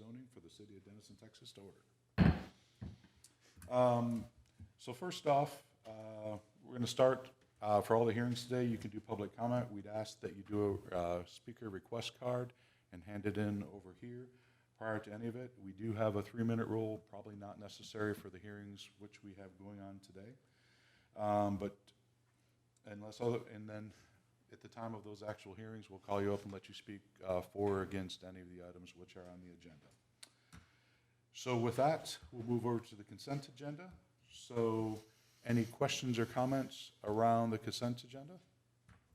zoning for the city of Denison, Texas to order. So first off, we're going to start, for all the hearings today, you can do public comment. We'd ask that you do a speaker request card and hand it in over here. Prior to any of it, we do have a 3-minute rule, probably not necessary for the hearings which we have going on today. But unless other, and then at the time of those actual hearings, we'll call you up and let you speak for or against any of the items which are on the agenda. So with that, we'll move over to the consent agenda. So any questions or comments around the consent agenda?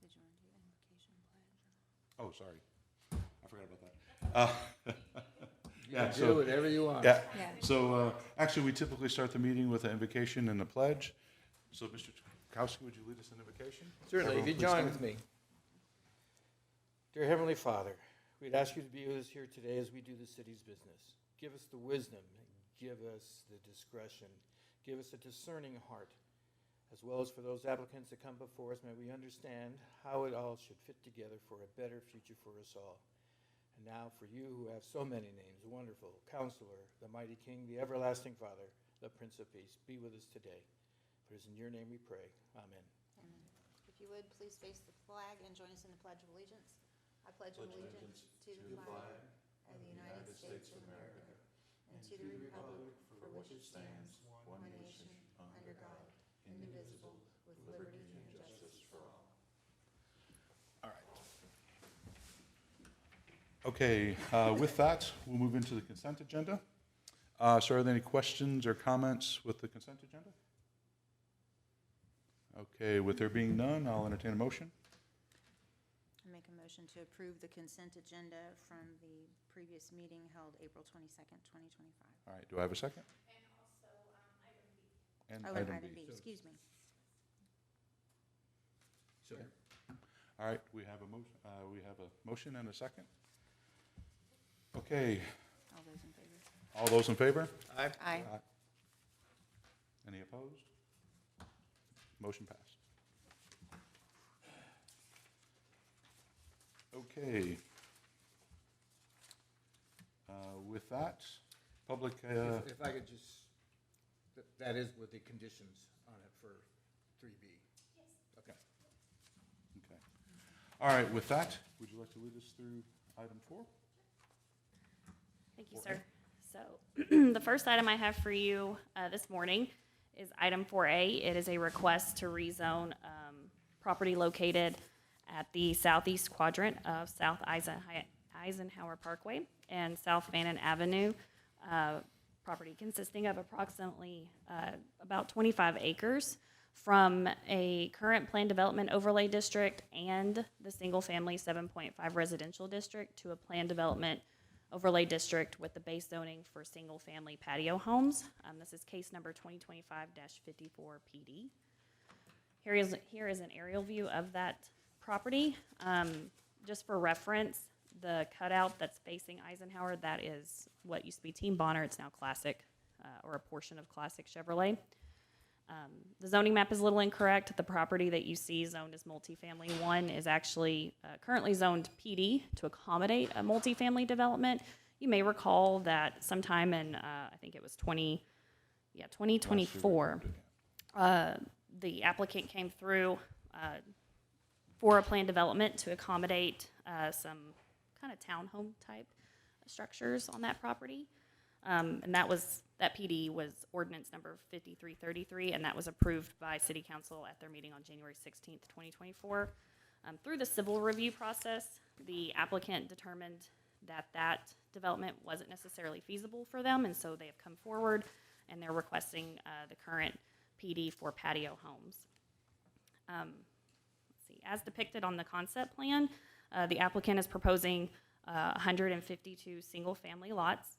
Did you want to do invocation pledge? Oh, sorry. I forgot about that. Yeah, do whatever you want. Yeah. Yeah. So actually, we typically start the meeting with an invocation and a pledge. So Mr. Kowski, would you lead us in invocation? Certainly, if you Everyone, join please with me. Dear Heavenly Father, we'd ask you to be with us here today as we do the city's business. Give us the wisdom, give us the discretion, give us a discerning heart, as well as for those applicants that come before us, may we understand how it all should fit together for a better future for us all. And now for you who have so many names, Wonderful, Counselor, the Mighty King, the Everlasting Father, the Prince of Peace, be with us today. For it is in your name we pray. Amen. Amen. If you would, please face the flag and join us in the Pledge of Allegiance. I pledge allegiance to the flag of the United States of America and to the republic for which it stands, one nation, under God, indivisible, with liberty and justice for all. All right. Okay, with that, we'll move into the consent agenda. So are there any questions or comments with the consent agenda? Okay, with there being none, I'll entertain a motion. I make a motion to approve the consent agenda from the previous meeting held April 22nd, 2025. All right, do I have a second? And Oh, also and item item B. B, excuse me. Sure. All right, we have a motion and a second. Okay, All those in favor? all those in favor? Aye. Aye. Any opposed? Motion passed. Okay. With that, public, If I could just, that is with the conditions on it for 3B. okay. Okay. All right, with that, would you like to lead us through item 4? Thank you, sir. So the first item I have for you this morning is item 4A. It is a request to rezone property located at the southeast quadrant of South Eisenhower Parkway and South Fannin Avenue, property consisting of approximately about 25 acres from a current planned development overlay district and the single-family 7.5 residential district to a planned development overlay district with the base zoning for single-family patio homes. This is case number 2025-54 PD. Here is an aerial view of that property. Just for reference, the cutout that's facing Eisenhower, that is what used to be Team Bonner. It's now Classic, or a portion of Classic Chevrolet. The zoning map is a little incorrect. The property that you see zoned as multifamily 1 is actually currently zoned PD to accommodate a multifamily development. You may recall that sometime in, I think it was 2024, the applicant came through for a planned development to accommodate some kind of townhome type structures on that property. And that PD was ordinance number 5333, and that was approved by City Council at their meeting on January 16th, 2024. Through the civil review process, the applicant determined that that development wasn't necessarily feasible for them, and so they have come forward and they're requesting the current PD for patio homes. Let's see, as depicted on the concept plan, the applicant is proposing 152 single-family lots.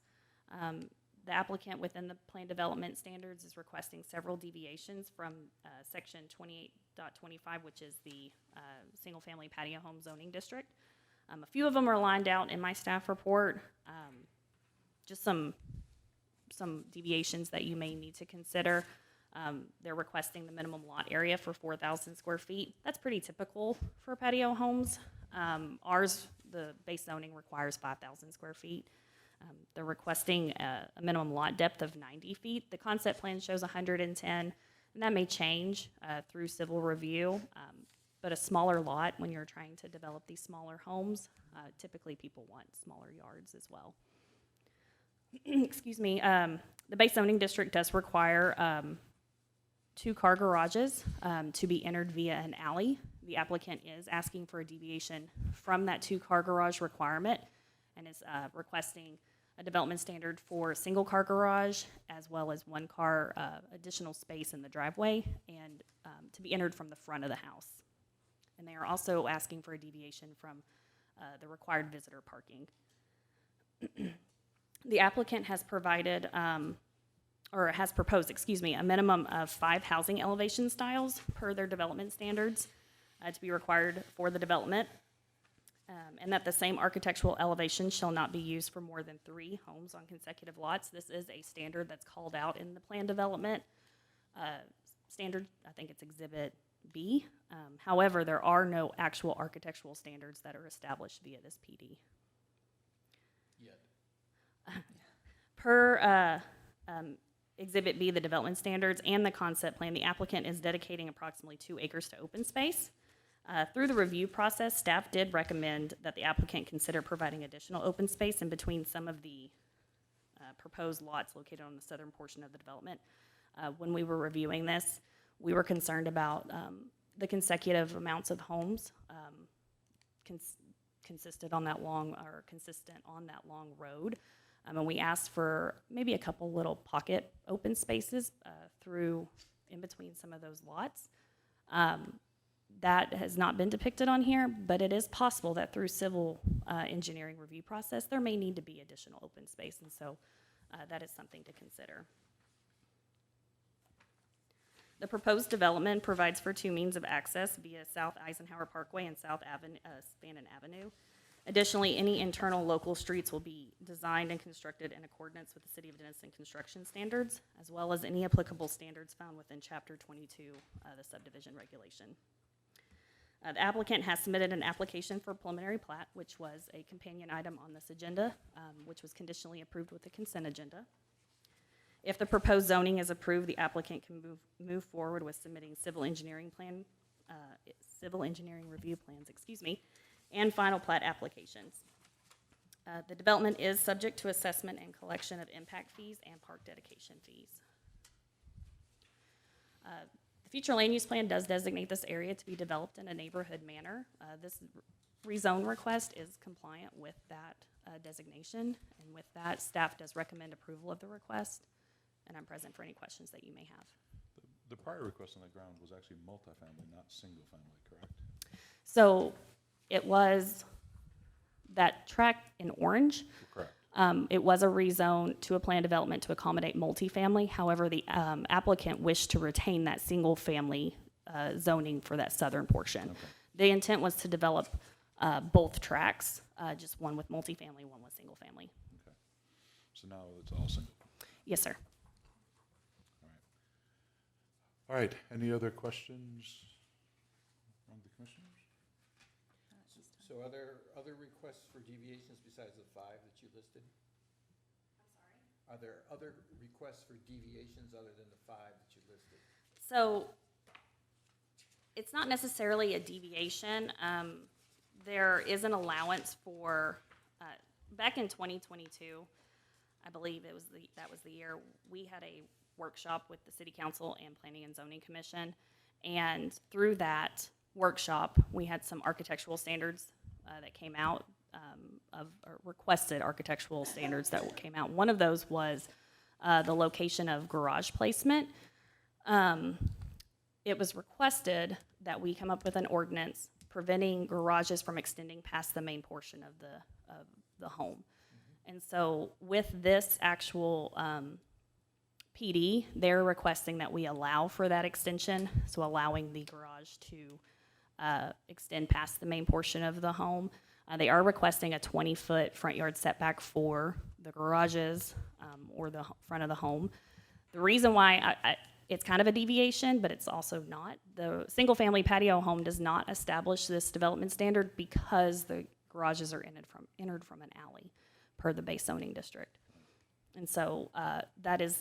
The applicant within the plan development standards is requesting several deviations from section 28.25, which is the single-family patio home zoning district. A few of them are lined out in my staff report. Just some deviations that you may need to consider. They're requesting the minimum lot area for 4,000 square feet. That's pretty typical for patio homes. Ours, the base zoning requires 5,000 square feet. They're requesting a minimum lot depth of 90 feet. The concept plan shows 110, and that may change through civil review. But a smaller lot, when you're trying to develop these smaller homes, typically people want smaller yards as well. Excuse me. The base zoning district does require 2 car garages to be entered via an alley. The applicant is asking for a deviation from that 2 car garage requirement and is requesting a development standard for a single car garage as well as 1 car additional space in the driveway and to be entered from the front of the house. And they are also asking for a deviation from the required visitor parking. The applicant has provided, or has proposed, a minimum of 5 housing elevation styles per their development standards to be required for the development, and that the same architectural elevation shall not be used for more than 3 homes on consecutive lots. This is a standard that's called out in the plan development standard. I think it's Exhibit B. However, there are no actual architectural standards that are established via this PD. Yet. Per Exhibit B, the development standards and the concept plan, the applicant is dedicating approximately 2 acres to open space. Through the review process, staff did recommend that the applicant consider providing additional open space in between some of the proposed lots located on the southern portion of the development. When we were reviewing this, we were concerned about the consecutive amounts of homes consistent on that long road. And we asked for maybe a couple little pocket open spaces through in between some of those lots. That has not been depicted on here, but it is possible that through civil engineering review process, there may need to be additional open space, and so that is something to consider. The proposed development provides for 2 means of access via South Eisenhower Parkway and South Spannon Avenue. Additionally, any internal local streets will be designed and constructed in accordance with the City of Denison construction standards, as well as any applicable standards found within Chapter 22, the subdivision regulation. The applicant has submitted an application for preliminary plat, which was a companion item on this agenda, which was conditionally approved with the consent agenda. If the proposed zoning is approved, the applicant can move forward with submitting civil engineering review plans, and final plat applications. The development is subject to assessment and collection of impact fees and park dedication fees. The future land use plan does designate this area to be developed in a neighborhood manner. This rezone request is compliant with that designation, and with that, staff does recommend approval of the request, and I'm present for any questions that you may have. The prior request on the ground was actually multifamily, not single family, correct? So it was that tract in orange. Correct. It was a rezone to a planned development to accommodate multifamily. However, the applicant wished to retain that single family zoning for that southern portion. Okay. The intent was to develop both tracts, just one with multifamily, one with single family. Okay. So now it's all single. Yes, sir. All right. Any other questions from the commissioners? So are there other requests for deviations besides the 5 that you listed? I'm sorry? Are there other requests for deviations other than the 5 that you listed? So it's not necessarily a deviation. There is an allowance for, back in 2022, I believe that was the year, we had a workshop with the City Council and Planning and Zoning Commission. And through that workshop, we had some architectural standards that came out, or requested architectural standards that came out. One of those was the location of garage placement. It was requested that we come up with an ordinance preventing garages from extending past the main portion of the home. Mm-hmm. And so with this actual PD, they're requesting that we allow for that extension, so allowing the garage to extend past the main portion of the home. They are requesting a 20-foot front yard setback for the garages or the front of the home. The reason why it's kind of a deviation, but it's also not. The single-family patio home does not establish this development standard because the garages are entered from an alley. per the base zoning district. And so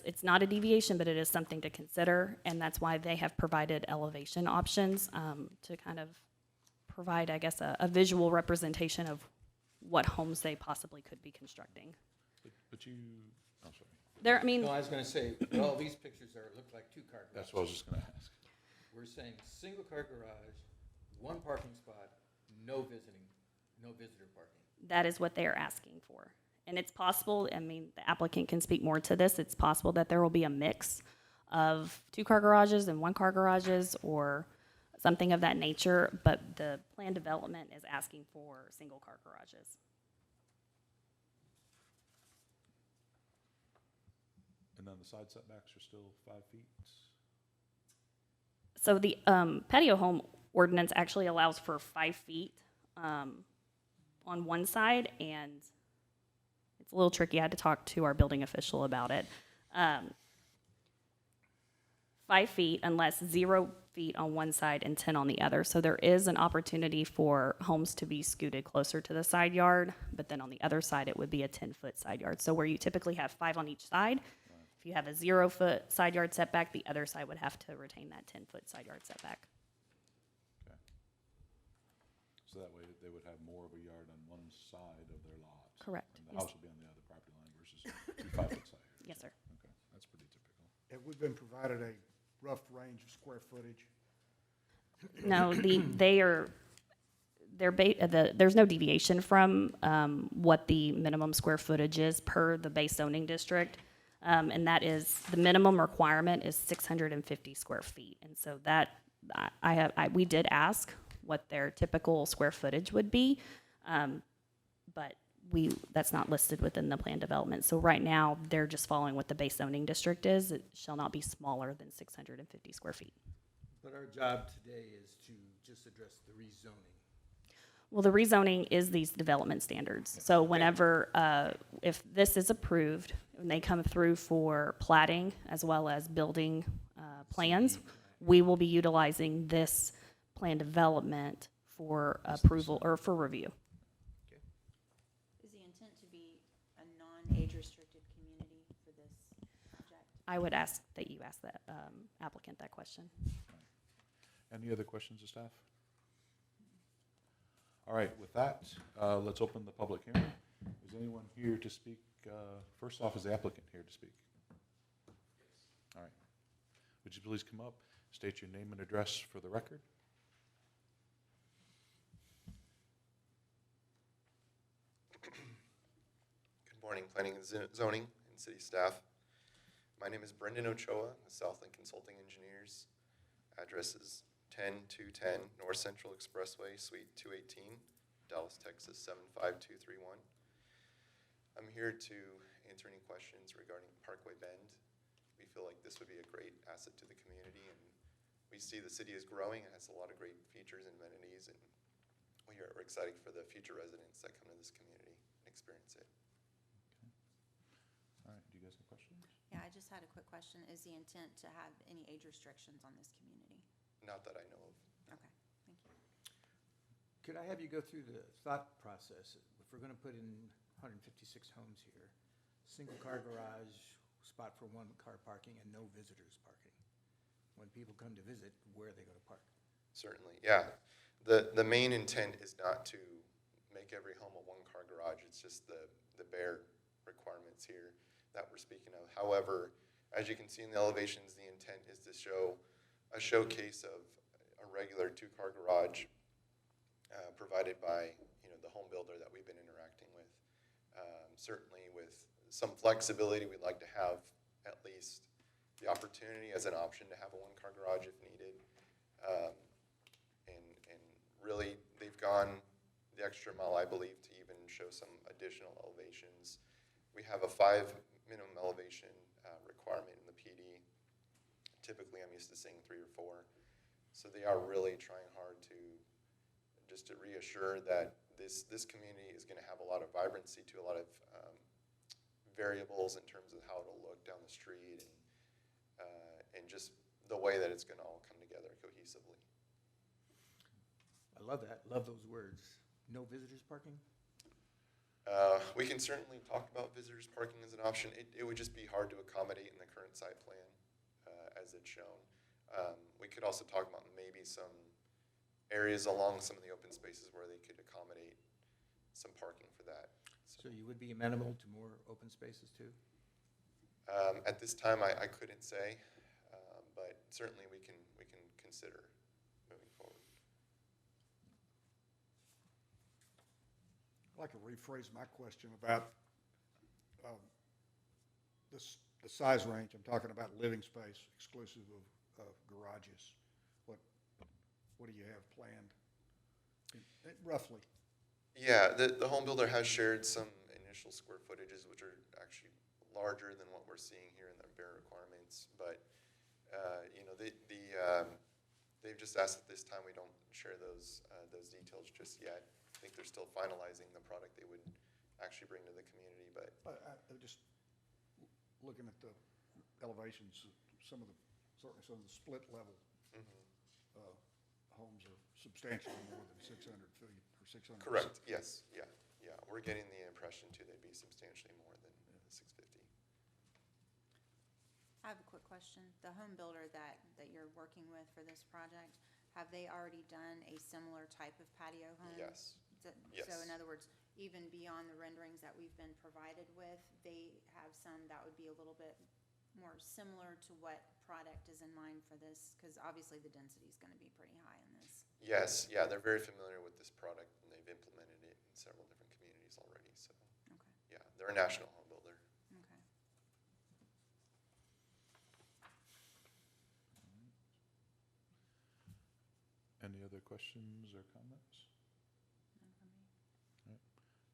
it's not a deviation, but it is something to consider, and that's why they have provided elevation options to kind of provide, I guess, a visual representation of what homes they possibly could be constructing. But you, I'm sorry, There, I mean, No, I was gonna say, well, these pictures look like two-car garages. that's what I was just gonna ask. We're saying single-car garage, one parking spot, no visitor parking. that is what they are asking for. And it's possible, I mean, the applicant can speak more to this, it's possible that there will be a mix of two-car garages and one-car garages or something of that nature, but the plan development is asking for single-car garages. And then the side setbacks are still 5 feet? So the patio home ordinance actually allows for 5 feet on one side, and it's a little tricky. I had to talk to our building official about it. 5 feet unless 0 feet on one side and 10 on the other. So there is an opportunity for homes to be scooted closer to the side yard, but then on the other side, it would be a 10-foot side yard. So where you typically have 5 on each side, if you have a 0-foot side yard setback, the other side would have to retain that 10-foot side yard setback. Okay. So that way they would have more of a yard on one side of their lot. Correct. And the Yes. house would be on the other property line versus 2 5-foot side yards. Yes, sir. Okay, that's pretty typical. Have we been provided a rough range of square footage? No, there's no deviation from what the minimum square footage is per the base zoning district. And that is, the minimum requirement is 650 square feet. And so that, we did ask what their typical square footage would be, but that's not listed within the plan development. So right now, they're just following what the base zoning district is. It shall not be smaller than 650 square feet. But our job today is to just address the rezoning. Well, the rezoning is these development standards. So whenever, if this is approved, when they come through for plating as well as building plans, we will be utilizing this plan development for approval or for review. Is the intent to be a non-age restricted community for this project? I would ask that you ask the applicant that question. Any other questions of staff? All right, with that, let's open the public hearing. Is anyone here to speak? First off, is the applicant here to speak? All right. Would you please come up, state your name and address for the record? Good morning, Planning and Zoning and City staff. My name is Brendan Ochoa, with Southland Consulting Engineers. Address is 10210 North Central Expressway, Suite 218, Dallas, Texas 75231. I'm here to answer any questions regarding Parkway Bend. We feel like this would be a great asset to the community, and we see the city is growing and has a lot of great features and amenities, and we're excited for the future residents that come to this community and experience it. All right, do you guys have questions? Yeah, I just had a quick question. Is the intent to have any age restrictions on this community? Not that I know of. Okay, thank you. Could I have you go through the thought process? If we're gonna put in 156 homes here, single-car garage, spot for one-car parking, and no visitors parking. When people come to visit, where are they gonna park? Certainly, yeah. The main intent is not to make every home a one-car garage. It's just the bare requirements here that we're speaking of. However, as you can see in the elevations, the intent is to show a showcase of a regular two-car garage provided by the home builder that we've been interacting with. Certainly with some flexibility, we'd like to have at least the opportunity as an option to have a one-car garage if needed. And really, they've gone the extra mile, I believe, to even show some additional elevations. We have a 5 minimum elevation requirement in the PD. Typically, I'm used to seeing 3 or 4. So they are really trying hard to reassure that this community is going to have a lot of vibrancy to a lot of variables in terms of how it'll look down the street and just the way that it's going to all come together cohesively. I love that, love those words. No visitors parking? We can certainly talk about visitors parking as an option. It would just be hard to accommodate in the current site plan as it's shown. We could also talk about maybe some areas along some of the open spaces where they could accommodate some parking for that. So you would be amenable to more open spaces too? At this time, I couldn't say, but certainly we can consider moving forward. I'd like to rephrase my question about the size range. I'm talking about living space exclusive of garages. What do you have planned, roughly? Yeah, the home builder has shared some initial square footages, which are actually larger than what we're seeing here in the bare requirements. But you know, they've just asked at this time we don't share those details just yet. I think they're still finalizing the product they would actually bring to the community. But I'm just looking at the elevations. Certainly some of the split level homes are substantially more than 600 feet or 600. correct. Yes. Yeah. We're getting the impression too they'd be substantially more than the 650. I have a quick question. The home builder that you're working with for this project, have they already done a similar type of patio home? Yes. So in other words, even beyond the renderings that we've been provided with, they have some that would be a little bit more similar to what product is in mind for this? Because obviously the density is going to be pretty high in this. Yes. Yeah. They're very familiar with this product and they've implemented it in several different communities already. So Okay, yeah, they're a national home builder. okay. Any other questions or comments? None for me.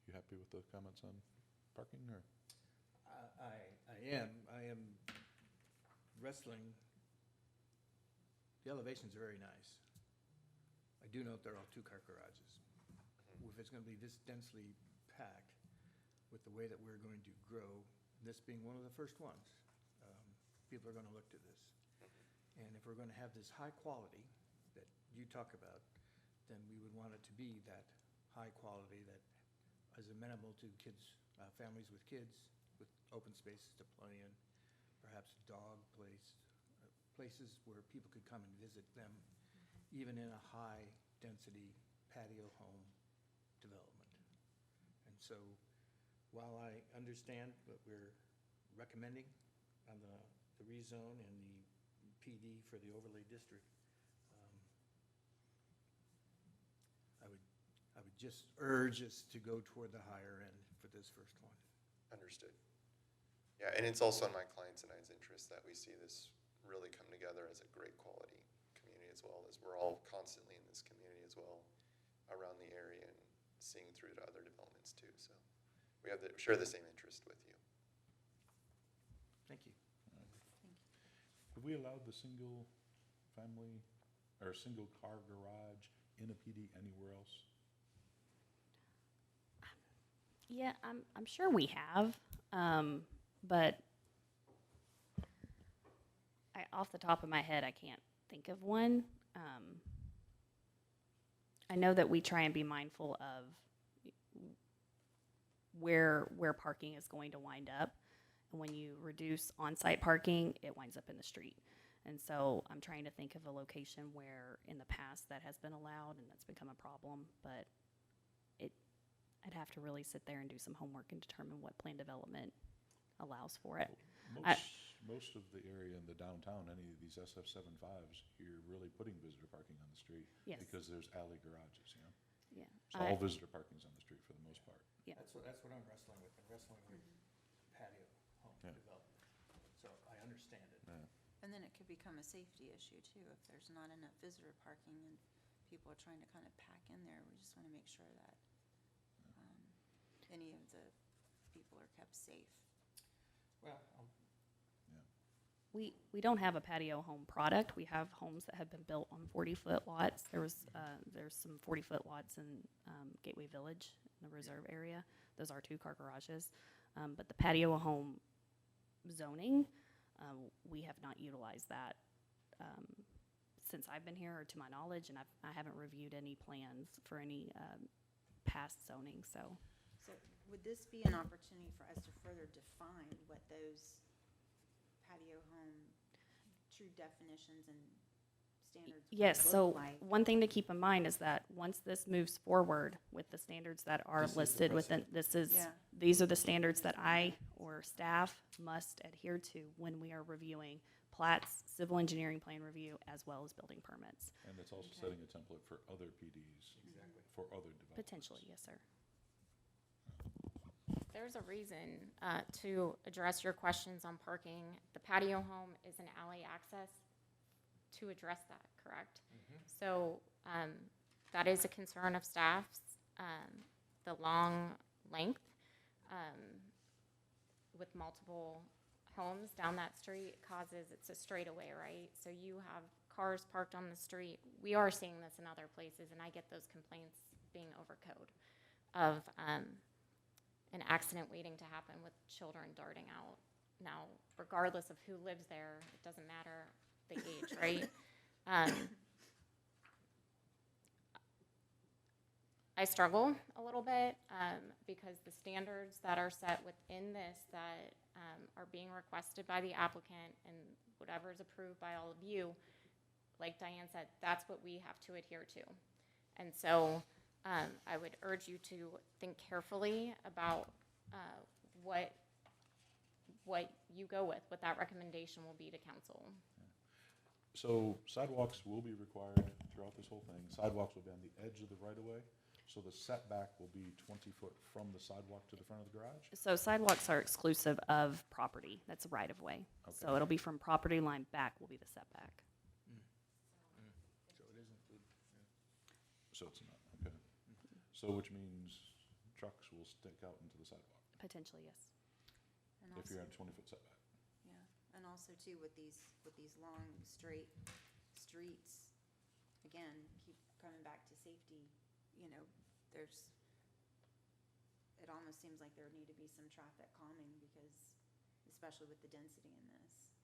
You happy with the comments on parking, or? I am wrestling. The elevations are very nice. I do note there are 2-car garages. If it's going to be this densely packed with the way that we're going to grow, this being one of the first ones, people are going to look to this. And if we're going to have this high quality that you talk about, then we would want it to be that high quality that is amenable to kids, families with kids, with open spaces to play in, perhaps dog places where people could come and visit them, even in a high-density patio home development. And so, while I understand what we're recommending on the rezone and the PD for the overlay district, I would just urge us to go toward the higher end for this first one. Understood. Yeah, and it's also in my clients and I's interest that we see this really come together as a great quality community, as well as we're all constantly in this community as well around the area and seeing through to other developments too. So we share the same interest with you. Thank you. Have we allowed the single family or single car garage in a PD anywhere else? Yeah, I'm sure we have, but off the top of my head, I can't think of one. I know that we try and be mindful of where parking is going to wind up, and when you reduce on-site parking, it winds up in the street. And so I'm trying to think of a location where in the past that has been allowed and that's become a problem, but I'd have to really sit there and do some homework and determine what plan development allows for it. Most of the area in the downtown, any of these SF75s, you're really putting visitor parking on the street. Yes. Because there's alley garages, you know? Yeah. So all visitor parking's on the street for the most part. Yeah. That's what I'm wrestling with. I'm wrestling with patio home Yeah. development. So I understand it. And then it could become a safety issue too, if there's not enough visitor parking and people are trying to kind of pack in there. We just want to make sure that any of the people are kept safe. Well, We don't have a patio home product. We have homes that have been built on 40-foot lots. There's some 40-foot lots in Gateway Village in the reserve area. Those are 2-car garages. But the patio home zoning, we have not utilized that since I've been here, or to my knowledge, and I haven't reviewed any plans for any past zoning. So would this be an opportunity for us to further define what those patio home true definitions and standards would Yes, so look like? one thing to keep in mind is that once this moves forward with the standards that are This is the listed within, Yeah. these are the standards that I or staff must adhere to when we are reviewing plats, civil engineering plan review, as well as building permits. And it's also Okay. setting a template for other PDs. Exactly. For other developments. Potentially, yes, sir. There's a reason to address your questions on parking. The patio home is an alley access to address that, correct? So that is a concern of staff's. The long length with multiple homes down that street causes, it's a straightaway, right? So you have cars parked on the street. We are seeing this in other places, and I get those complaints being over code of an accident waiting to happen with children darting out. Now, regardless of who lives there, it doesn't matter the age, right? I struggle a little bit because the standards that are set within this that are being requested by the applicant and whatever is approved by all of you, like Diane said, that's what we have to adhere to. And so I would urge you to think carefully about what you go with, what that recommendation will be to council. So sidewalks will be required throughout this whole thing. Sidewalks will be on the edge of the right-of-way, so the setback will be 20 foot from the sidewalk to the front of the garage? So sidewalks are exclusive of property, that's right of way. So Okay. it'll be from property line back will be the setback. So it is included. So it's not, okay. So which means trucks will stick out into the sidewalk Potentially, yes. And if also, you're at a 20-foot setback. yeah, and also too, with these long, straight streets, again, keep coming back to safety, you know, it almost seems like there need to be some traffic calming because, especially with the density in this.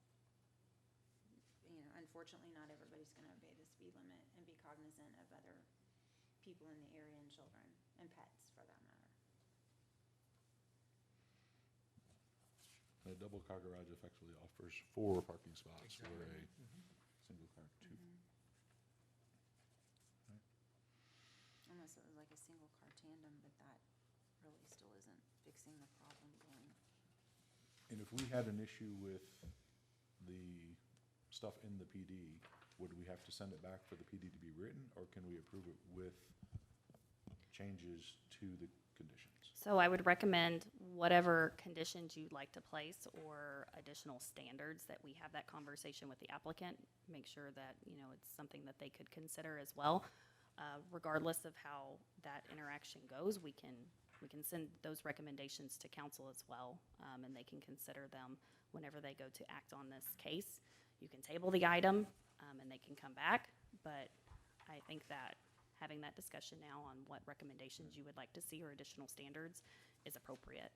You know, unfortunately, not everybody's gonna obey the speed limit and be cognizant of other people in the area and children and pets for that matter. A double car garage effectively offers 4 parking spots Exactly. where a single car 2. Unless it was like a single car tandem, but that really still isn't fixing the problem going. And if we had an issue with the stuff in the PD, would we have to send it back for the PD to be written, or can we approve it with changes to the conditions? So I would recommend whatever conditions you'd like to place or additional standards that we have that conversation with the applicant. Make sure that, you know, it's something that they could consider as well. Regardless of how that interaction goes, we can send those recommendations to council as well, and they can consider them whenever they go to act on this case. You can table the item, and they can come back, but I think that having that discussion now on what recommendations you would like to see or additional standards is appropriate.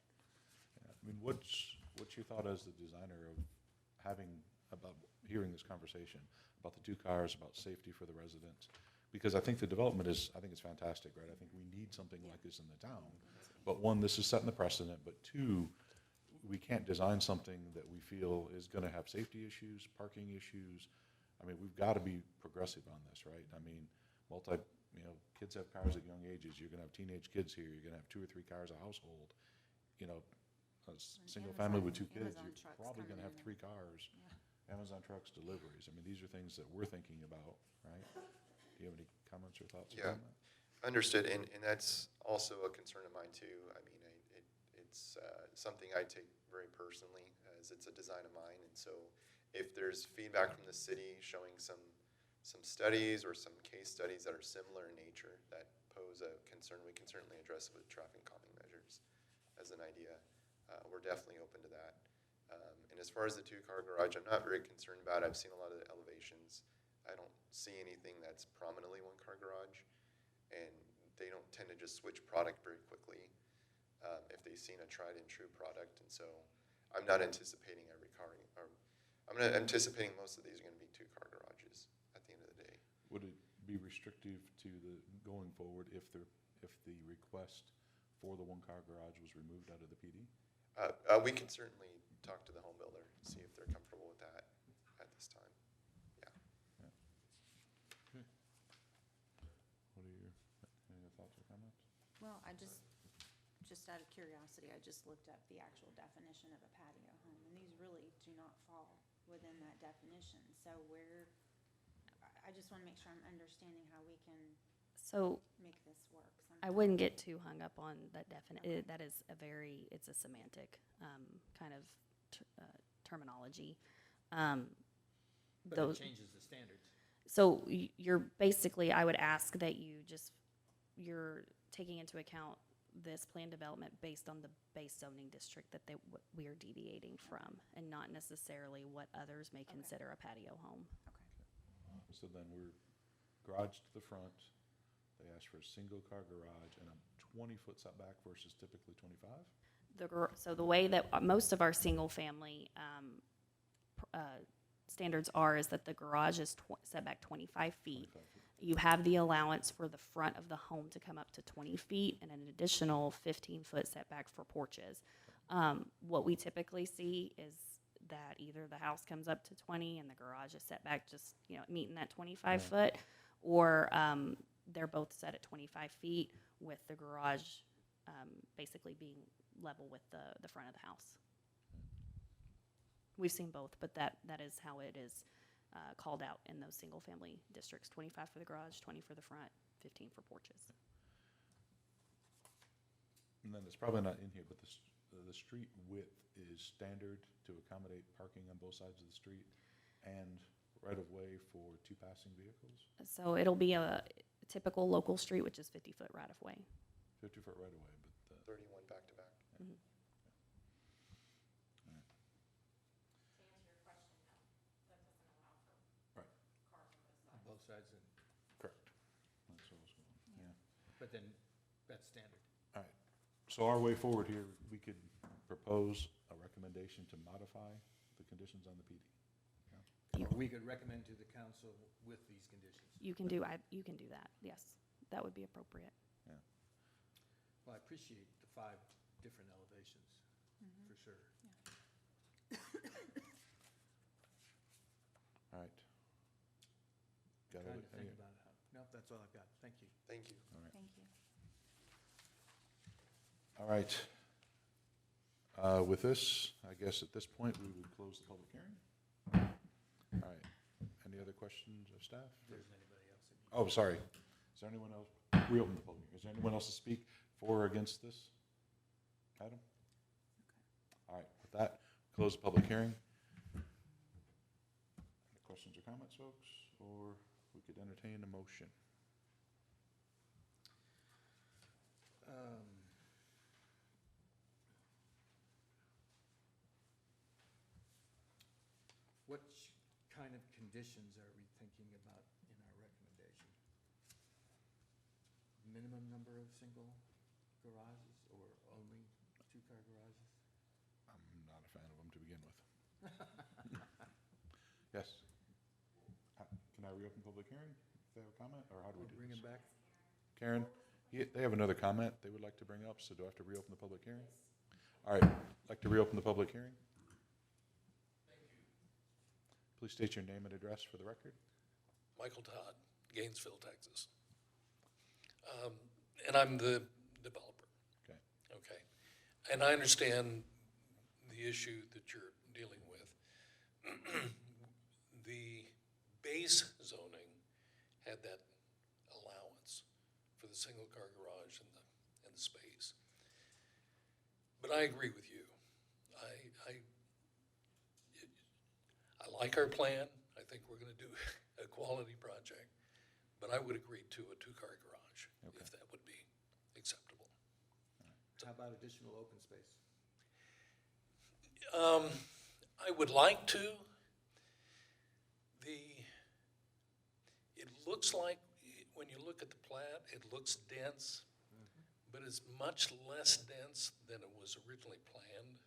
Yeah, I mean, what's your thought as the designer of hearing this conversation about the 2 cars, about safety for the residents? Because I think the development is fantastic, right? I think we need something like this in the town. But 1, this is setting the precedent, but 2, we can't design something that we feel is gonna have safety issues, parking issues. I mean, we've gotta be progressive on this, right? I mean, kids have cars at young ages. You're gonna have teenage kids here. You're gonna have 2 or 3 cars a household. You know, a single family with 2 kids, Amazon you're trucks probably gonna coming have in. 3 cars. Amazon trucks, deliveries. I mean, these are things that we're thinking about, right? Do you have any comments or thoughts Yeah. on that? Understood, and that's also a concern of mine too. I mean, it's something I take very personally, as it's a design of mine, and so if there's feedback from the city showing some studies or some case studies that are similar in nature that pose a concern, we can certainly address it with traffic calming measures as an idea. We're definitely open to that. And as far as the 2-car garage, I'm not very concerned about it. I've seen a lot of the elevations. I don't see anything that's prominently 1-car garage, and they don't tend to just switch product very quickly if they've seen a tried and true product. And so I'm not anticipating I'm not anticipating most of these are going to be 2-car garages at the end of the day. Would it be restrictive to the going forward if the request for the one-car garage was removed out of the PD? We can certainly talk to the home builder, see if they're comfortable with that at this time. Yeah. What are your, any other thoughts or comments? Well, just out of curiosity, I just looked up the actual definition of a patio home, and these really do not fall within that definition. So I just want to make sure I'm understanding how we can So make this work. I wouldn't get too hung up on that that is it's a semantic kind of terminology. But Those, it changes the standards. so you're basically, I would ask that you're taking into account this plan development based on the base zoning district that what we are deviating from, and not necessarily what others may consider a patio home. Okay. So then we're garage to the front, they asked for a single-car garage and a 20-foot setback versus typically 25? So the way that most of our single-family standards is that the garage is set back 25 feet. 25 feet. You have the allowance for the front of the home to come up to 20 feet and an additional 15-foot setback for porches. What we typically see is that either the house comes up to 20 and the garage is set back just, meeting that 25 foot, or they're both set at 25 feet with the garage basically being level with the front of the house. We've seen both, but that is how it is called out in those single-family districts: 25 for the garage, 20 for the front, 15 for porches. And then it's probably not in here, but the street width is standard to accommodate parking on both sides of the street and right-of-way for two passing vehicles? So it'll be a typical local street, which is 50-foot right-of-way. 50-foot right-of-way, but 31 back-to-back. right, On both sides, correct. That's what I was going, yeah. but then that's standard. All right, so our way forward here, we could propose a recommendation to modify the conditions on the PD. Or we could recommend to the council with these conditions. You can do that, yes. That would be appropriate. Well, I appreciate the 5 different elevations, for sure. All right. Got Trying it? to think about it. No, that's all I've got. Thank you. Thank you. All right. Thank you. All right. With this, I guess at this point, we would close the public hearing. All right. Any other questions of staff? If there's anybody else. Oh, sorry. Is there anyone else? Reopen the public hearing. Is there anyone else to speak for or against this item? All right. With that, close the public hearing. Any questions or comments, folks? Or we could entertain a motion. What kind of conditions are we thinking about in our recommendation? Minimum number of single garages or only 2-car garages? I'm not a fan of them to begin with. Yes. Can I reopen public hearing if they have a comment, or how do we do Bring this? them back? Karen, they have another comment they would like to bring up, so do I have to reopen the public hearing? All right, like to reopen the public hearing? Please state your name and address for the record. Michael Todd, Gainesville, Texas. And I'm the developer. Okay. Okay. And I understand the issue that you're dealing with. The base zoning had that allowance for the single-car garage and the space. But I agree with you. I like our plan. I think we're gonna do a quality project, but I would agree to a 2-car garage if that would be acceptable. How about additional open space? I would like to. It looks like, when you look at the plat, it looks dense, but it's much less dense than it was originally planned.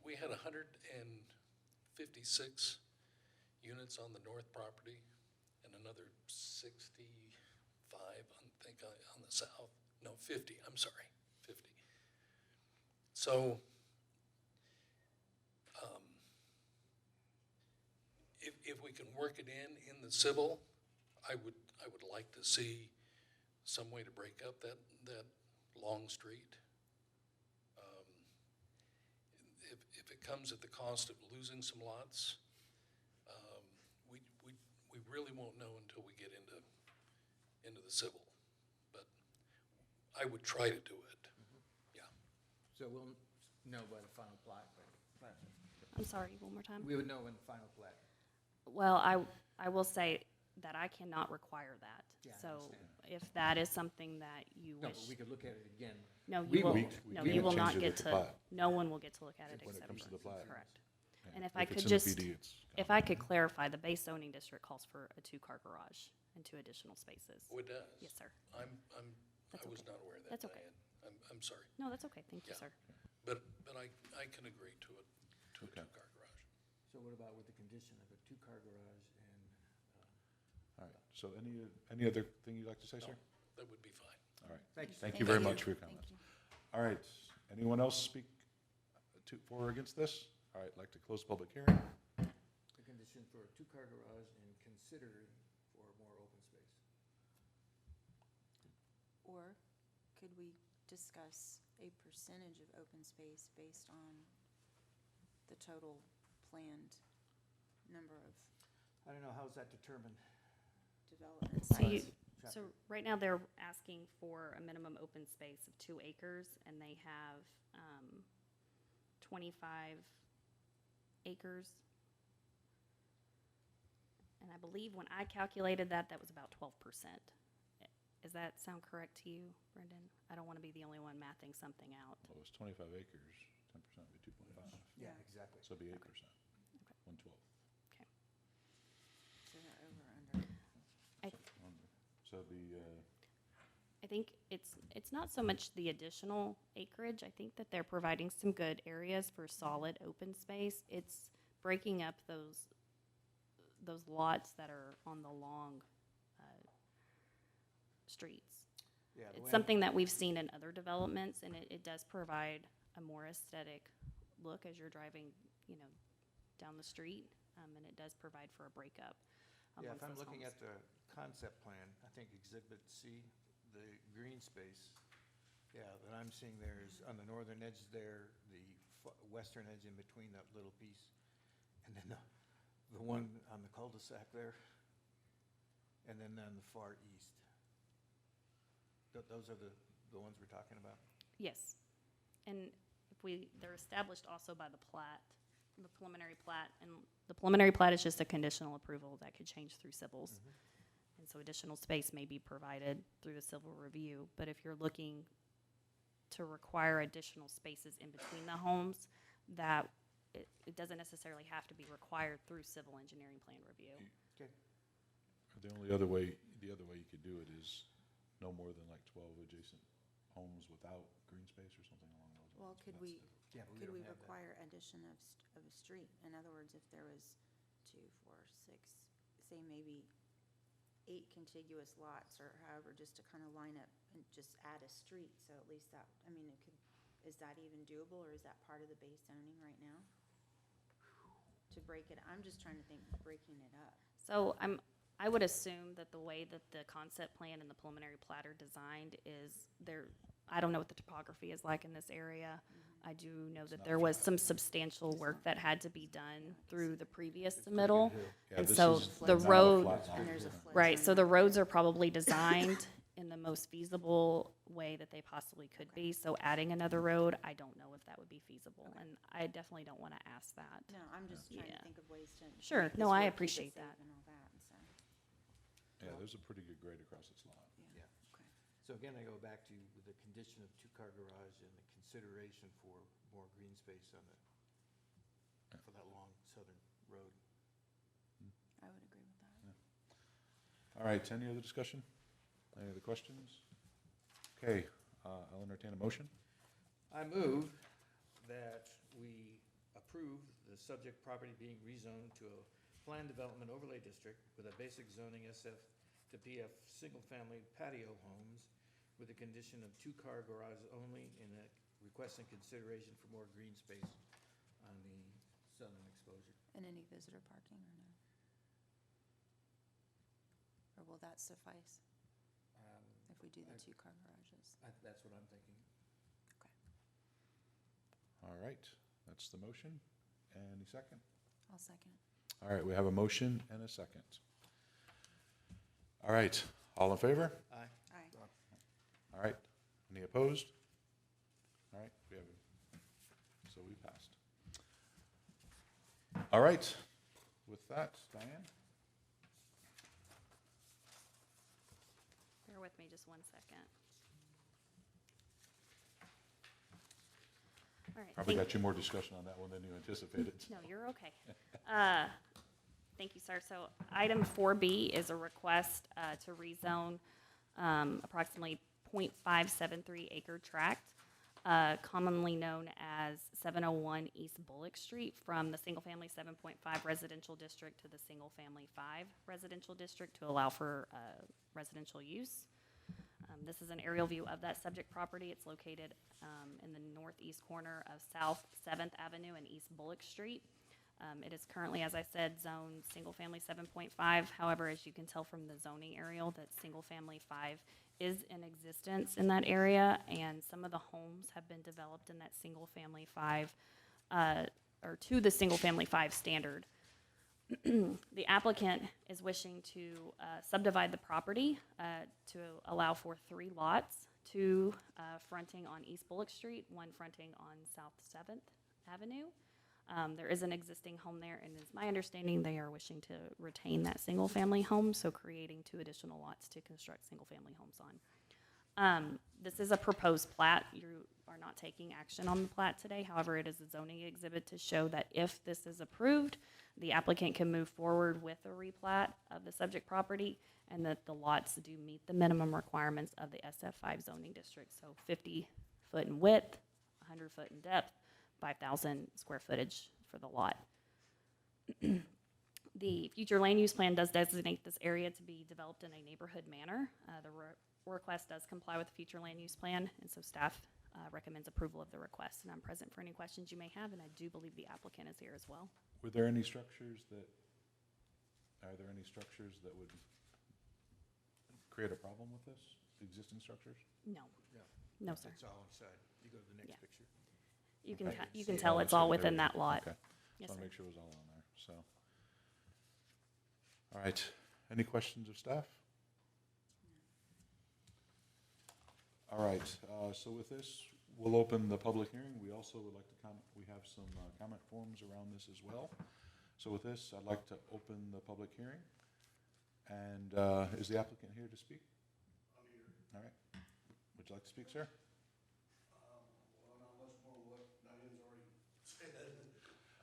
We had 156 units on the north property and another 65, I think, on the south, no, 50, I'm sorry, 50. So, if we can work it in the civil, I would like to see some way to break up that long street. If it comes at the cost of losing some lots, we really won't know until we get into the civil. But I would try to do it, yeah. So we'll know by the final plat, right? I'm sorry, one more time? We would know in the final plat. Well, I will say that I cannot require that. Yeah, I So understand. if that is something that you No, wish, but we could look at it again. no, we you will, won't. no, We you can will change not it get at the to, plat. no one will get to look at it When it except comes to the us. plat. Correct. Yeah. And if I it's could in the just, PD, it's if gone. I could clarify, the base zoning district calls for a 2-car garage and 2 additional spaces. Oh, it does? Yes, sir. I That's was okay. not aware of that, That's okay. Diane. I'm sorry. No, that's okay, thank you, Yeah. sir. But I can agree to a Okay. two-car garage. So what about with the condition of a 2-car garage and, All right, so any other thing you'd like to say, sir? That would be fine. All right, thank you. thank you very you. much for your comments. All right, anyone else speak for or against this? All right, like to close the public hearing? The condition for a 2-car garage and considering for more open space. Or could we discuss a percentage of open space based on the total planned number of I don't know, how's that determined? development So you, sites? so right now they're asking for a minimum open space of 2 acres and they have, 25 acres. And I believe when I calculated that, that was about 12%. Does that sound correct to you, Brendan? I don't want to be the only one mathing something out. Well, it was 25 acres, 10% would be 2.5, Yeah, Yeah. exactly. so it'd be 8%, Okay. 112. So they're over, under. So it'd be, I think it's not so much the additional acreage. I think that they're providing some good areas for solid open space. It's breaking up those lots that are on the long streets. Yeah, the It's way something that we've seen in other developments, and it does provide a more aesthetic look as you're driving, down the street, and it does provide for a breakup Yeah, amongst if I'm those looking homes. at the concept plan, I think Exhibit C, the green space, yeah, that I'm seeing there is on the northern edge there, the western edge in between that little piece, and then the one on the cul-de-sac there, and then on the far east. Those are the ones we're talking about? Yes, and they're established also by the plat, the preliminary plat, and the preliminary plat is just a conditional approval that could change through civils. And so additional space may be provided through the civil review, but if you're looking to require additional spaces in between the homes, that it doesn't necessarily have to be required through civil engineering plan review. Okay. the only other way you could do it is no more than like 12 adjacent homes without green space or something along those lines. Well, could we, Yeah, but could don't we have that. require addition of a street? In other words, if there was 2, 4, 6, say maybe 8 contiguous lots or however, just to kind of line up and just add a street, so at least that, I mean, is that even doable, or is that part of the base zoning right now? To break it, I'm just trying to think, breaking it up. So I would assume that the way that the concept plan and the preliminary plat are designed is I don't know what the topography is like in this area. I do know that there was some substantial work that had to be done through the previous submittal. Yeah, And this so is the not a road, flat And there's a zone. flood right, zone so the right roads are probably designed in the most feasible way that they possibly could be. So adding another road, I don't know if that would be feasible, and I definitely don't want to ask that. No, I'm just trying Yeah. to think of ways to. Sure. make this No, I work, keep it appreciate safe that. And all that, so, Yeah, there's a pretty good grade across this lot. yeah. Yeah. Okay. So again, I go back to the condition of 2-car garage and the consideration for more green space for that long southern road. I would agree with that. All right, any other discussion? Any other questions? Okay, I'll entertain a motion. I move that we approve the subject property being rezoned to a planned development overlay district with a basic zoning SF to PF single-family patio homes with the condition of 2-car garages only and a request and consideration for more green space on the southern exposure. And any visitor parking or no? Or will that suffice if we do the 2-car garages? That's what I'm thinking. All right, that's the motion. Any second? I'll second. All right, we have a motion and a second. All right, all in favor? Aye. Aye. All right, any opposed? All right, we have, so we passed. All right, with that, Diane? Bear with me just one second. All right. Probably got you more discussion on that one than you anticipated. No, you're okay. Thank you, sir. So item 4B is a request to rezone approximately .573 acre tract, commonly known as 701 East Bullock Street, from the single-family 7.5 residential district to the single-family 5 residential district to allow for residential use. This is an aerial view of that subject property. It's located in the northeast corner of South 7th Avenue and East Bullock Street. It is currently, as I said, zoned single-family 7.5. However, as you can tell from the zoning aerial, that single-family 5 is in existence in that area, and some of the homes have been developed in that single-family 5, or to the single-family 5 standard. The applicant is wishing to subdivide the property to allow for 3 lots, 2 fronting on East Bullock Street, 1 fronting on South 7th Avenue. There is an existing home there, and it's my understanding they are wishing to retain that single-family home, so creating 2 additional lots to construct single-family homes on. This is a proposed plat. You are not taking action on the plat today. However, it is a zoning exhibit to show that if this is approved, the applicant can move forward with a replat of the subject property, and that the lots do meet the minimum requirements of the SF5 zoning district. So 50 foot in width, 100 foot in depth, 5,000 square footage for the lot. The future land use plan does designate this area to be developed in a neighborhood manner. The request does comply with the future land use plan, and so staff recommends approval of the request. And I'm present for any questions you may have, and I do believe the applicant is here as well. Are there any structures that would create a problem with this, the existing structures? No. No. No, sir. It's all inside. You go to the next Yeah. picture. You can, Okay. you can Oh, tell I it's see all what within they're- that lot. Okay, Yes, so I'll sir. make sure it was all on there, so. All right, any questions of staff? All right, so with this, we'll open the public hearing. We also would like to we have some comment forms around this as well. So with this, I'd like to open the public hearing. And is the applicant here to speak? I'm here. All right, would you like to speak, sir? Well, not much more than what Diane's already said.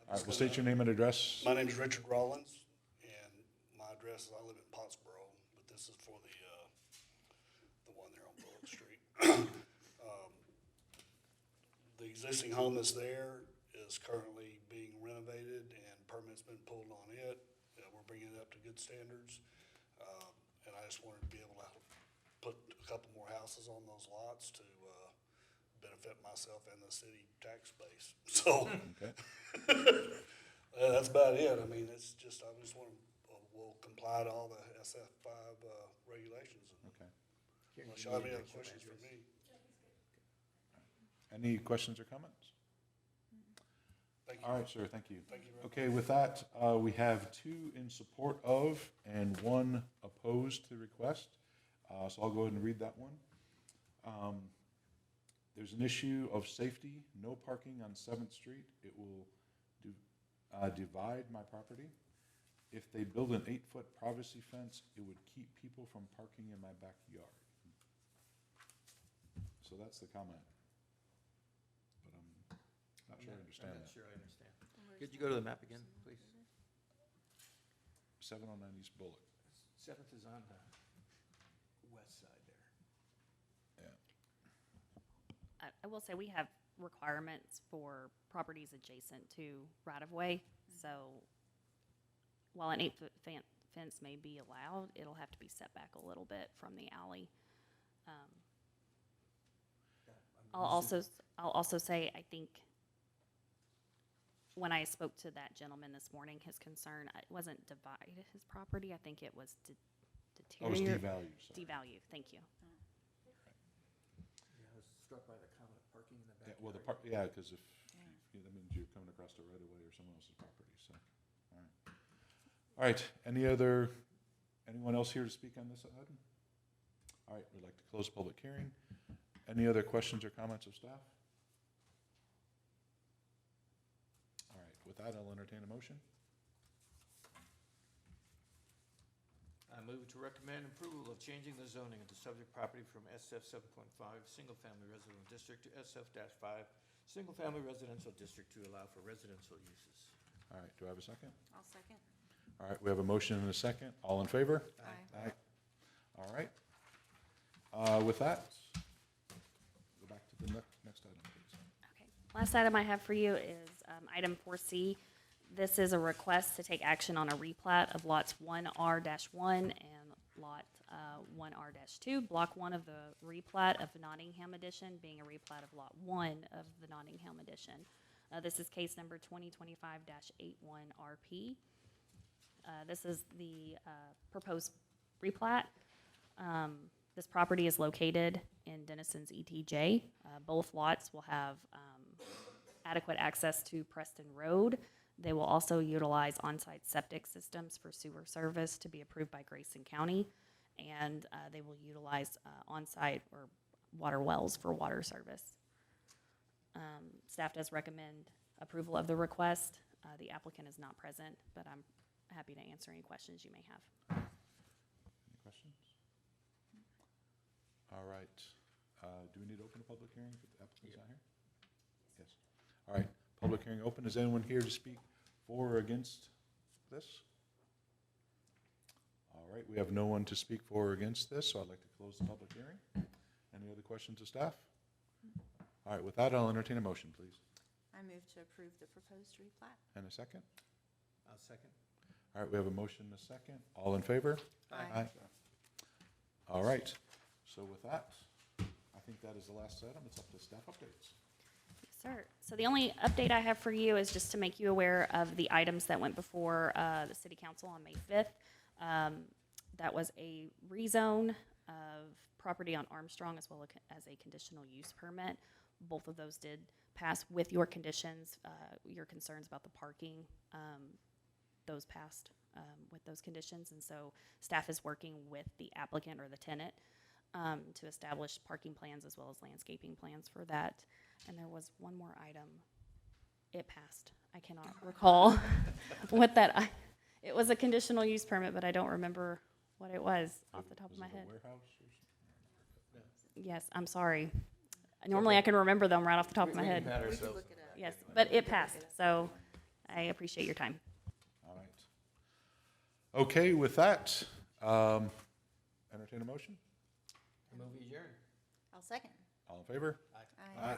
All right, we'll state your name and address. My name is Richard Rollins, and my address is, I live in Pottsboro, but this is for the one there on Bullock Street. The existing home that's there is currently being renovated, and permits been pulled on it. We're bringing it up to good standards, and I just wanted to be able to put a couple more houses on those lots to benefit myself and the city tax base. So Okay. that's about it. I mean, it's just, I just want to, we'll comply to all the SF5 regulations. Okay. Unless y'all have any other questions for me. Any questions or comments? Thank you. All right, sir, thank you. Thank you very much. Okay, with that, we have 2 in support of and 1 opposed to the request. So I'll go ahead and read that one. There's an issue of safety, no parking on 7th Street. It will divide my property. If they build an 8-foot privacy fence, it would keep people from parking in my backyard. So that's the comment. But I'm not sure I understand I'm not that. sure I understand. Could you go to the map again, please? 709 East Bullock. 7th is on the west side there. Yeah. I will say we have requirements for properties adjacent to right-of-way. So while an 8-foot fence may be allowed, it'll have to be set back a little bit from the alley. I'll also say, I think, when I spoke to that gentleman this morning, his concern, it wasn't divide his property, I think it was Oh, it's deteriorate. devalued, sorry. Devalue, thank you. Yeah, I was struck by the comment of parking in the Yeah, backyard. well, yeah, because if, that means you're coming across the right of way or someone else's property, so, all right. All right, anyone else here to speak on this item? All right, we'd like to close the public hearing. Any other questions or comments of staff? All right, with that, I'll entertain a motion. I move to recommend approval of changing the zoning of the subject property from SF 7.5, single-family residential district, to SF-5, single-family residential district to allow for residential uses. All right, do I have a second? I'll second. All right, we have a motion and a second. All in favor? Aye. Aye. All right. With that, go back to the next item, please. Okay. Last item I have for you is item 4C. This is a request to take action on a replat of lots 1R-1 and lot 1R-2, block 1 of the replat of Nottingham Edition, being a replat of lot 1 of the Nottingham Edition. This is case number 2025-81RP. This is the proposed replat. This property is located in Denison's ETJ. Both lots will have adequate access to Preston Road. They will also utilize on-site septic systems for sewer service to be approved by Grayson County, and they will utilize on-site or water wells for water service. Staff does recommend approval of the request. The applicant is not present, but I'm happy to answer any questions you may have. Any questions? All right. Do we need to open a public hearing if the applicant's not here? Yes. All right, public hearing open. Is anyone here to speak for or against this? All right, we have no one to speak for or against this, so I'd like to close the public hearing. Any other questions of staff? All right, with that, I'll entertain a motion, please. I move to approve the proposed replat. And a second? I'll second. All right, we have a motion and a second. All in favor? Aye. All right, so with that, I think that is the last item. It's up to staff updates. Yes, sir. So the only update I have for you is just to make you aware of the items that went before the city council on May 5th. That was a rezone of property on Armstrong as well as a conditional use permit. Both of those did pass with your conditions, your concerns about the parking. Those passed with those conditions, and so staff is working with the applicant or the tenant to establish parking plans as well as landscaping plans for that. And there was one more item. It passed. I cannot recall what that. It was a conditional use permit, but I don't remember what it was off the top of my head. Was it a warehouse or something? Yes, I'm sorry. Normally I can remember them right off the top of my head. We can look it up. Yes, but it passed, so I appreciate your time. All right. Okay, with that, entertain a motion. Move adjourned. I'll second. All in favor? Aye. Aye.